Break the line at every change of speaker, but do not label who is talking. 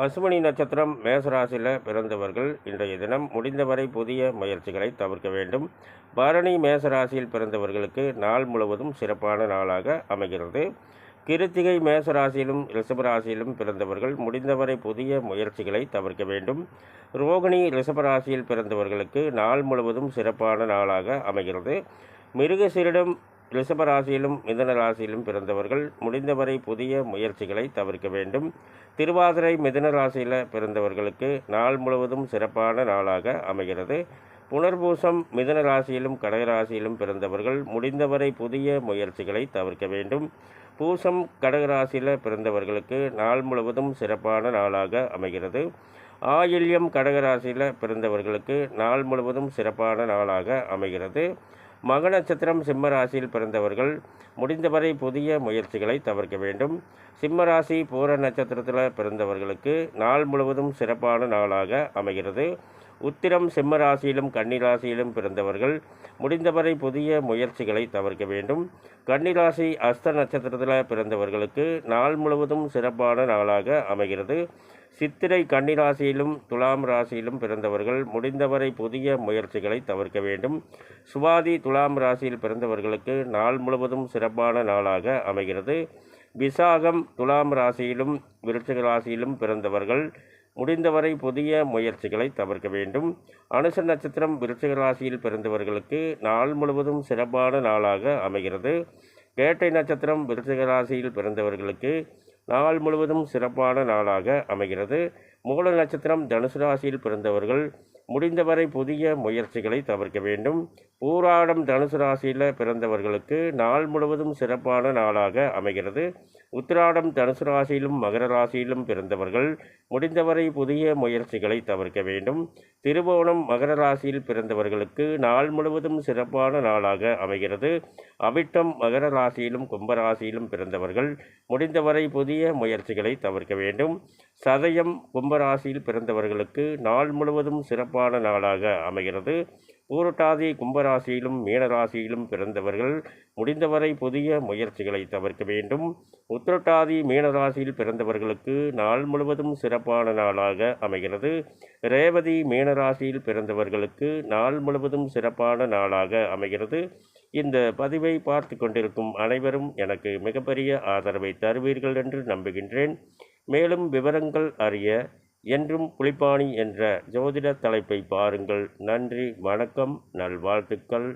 அசுவினி நட்சத்திரம் மேசராசியில் பிறந்தவர்கள் இன்றைய தினம் முடிந்தவரை புதிய முயற்சிகளை தவிர்க்க வேண்டும். பரணி மேசராசியில் பிறந்தவர்களுக்கு நாள் முழுவதும் சிறப்பான நாளாக அமைகிறது. கிருத்திகை மேசராசியிலும் ரிஷபராசியிலும் பிறந்தவர்கள் முடிந்தவரை புதிய முயற்சிகளை தவிர்க்க வேண்டும். ரோகிணி ரிஷபராசியில் பிறந்தவர்களுக்கு நாள் முழுவதும் சிறப்பான நாளாக அமைகிறது. மிருகசீரிடம் ரிஷபராசியிலும் மிதுன ராசியிலும் பிறந்தவர்கள் முடிந்தவரை புதிய முயற்சிகளை தவிர்க்க வேண்டும். திருவாதிரை மிதுன ராசியில் பிறந்தவர்களுக்கு நாள் முழுவதும் சிறப்பான நாளாக அமைகிறது. புனர்பூசம் மிதுன ராசியிலும் கடகராசியிலும் பிறந்தவர்கள் முடிந்தவரை புதிய முயற்சிகளை தவிர்க்க வேண்டும். பூசம் கடகராசியில் பிறந்தவர்களுக்கு நாள் முழுவதும் சிறப்பான நாளாக அமைகிறது. ஆயில்யம் கடகராசியில் பிறந்தவர்களுக்கு நாள் முழுவதும் சிறப்பான நாளாக அமைகிறது. மக நட்சத்திரம் சிம்ம ராசியில் பிறந்தவர்கள் முடிந்தவரை புதிய முயற்சிகளை தவிர்க்க வேண்டும். சிம்ம ராசி பூர நட்சத்திரத்தில் பிறந்தவர்களுக்கு நாள் முழுவதும் சிறப்பான நாளாக அமைகிறது. உத்திரம் சிம்ம ராசியிலும் கன்னிராசியிலும் பிறந்தவர்கள் முடிந்தவரை புதிய முயற்சிகளை தவிர்க்க வேண்டும். கன்னிராசி அஸ்த நட்சத்திரத்தில் பிறந்தவர்களுக்கு நாள் முழுவதும் சிறப்பான நாளாக அமைகிறது. சித்திரை கன்னிராசியிலும் துலாம் ராசியிலும் பிறந்தவர்கள் முடிந்தவரை புதிய முயற்சிகளை தவிர்க்க வேண்டும். சுவாதி துலாம் ராசியில் பிறந்தவர்களுக்கு நாள் முழுவதும் சிறப்பான நாளாக அமைகிறது. விசாகம் துலாம் ராசியிலும் விருச்சிக ராசியிலும் பிறந்தவர்கள் முடிந்தவரை புதிய முயற்சிகளை தவிர்க்க வேண்டும். அனுச நட்சத்திரம் விருச்சிக ராசியில் பிறந்தவர்களுக்கு நாள் முழுவதும் சிறப்பான நாளாக அமைகிறது. கேட்டை நட்சத்திரம் விருச்சிக ராசியில் பிறந்தவர்களுக்கு நாள் முழுவதும் சிறப்பான நாளாக அமைகிறது. மூல நட்சத்திரம் தனுசு ராசியில் பிறந்தவர்கள் முடிந்தவரை புதிய முயற்சிகளை தவிர்க்க வேண்டும். பூராடம் தனுசு ராசியில் பிறந்தவர்களுக்கு நாள் முழுவதும் சிறப்பான நாளாக அமைகிறது. உத்திராடம் தனுசு ராசியிலும் மகர ராசியிலும் பிறந்தவர்கள் முடிந்தவரை புதிய முயற்சிகளை தவிர்க்க வேண்டும். திருவோணம் மகர ராசியில் பிறந்தவர்களுக்கு நாள் முழுவதும் சிறப்பான நாளாக அமைகிறது. அவிட்டம் மகர ராசியிலும் கும்பராசியிலும் பிறந்தவர்கள் முடிந்தவரை புதிய முயற்சிகளை தவிர்க்க வேண்டும். சதயம் கும்பராசியில் பிறந்தவர்களுக்கு நாள் முழுவதும் சிறப்பான நாளாக அமைகிறது. பூரட்டாதி கும்பராசியிலும் மீனராசியிலும் பிறந்தவர்கள் முடிந்தவரை புதிய முயற்சிகளை தவிர்க்க வேண்டும். உத்திரட்டாதி மீனராசியில் பிறந்தவர்களுக்கு நாள் முழுவதும் சிறப்பான நாளாக அமைகிறது. ரேவதி மீனராசியில் பிறந்தவர்களுக்கு நாள் முழுவதும் சிறப்பான நாளாக அமைகிறது. இந்த பதிவை பார்த்து கொண்டிருக்கும் அனைவரும் எனக்கு மிகப்பெரிய ஆதரவை தருவீர்கள் என்று நம்புகின்றேன். மேலும் விவரங்கள் அறிய என்றும் புலிப்பாணி என்ற ஜோதிட தலைப்பை பாருங்கள். நன்றி, வணக்கம், நல்வாழ்த்துக்கள்.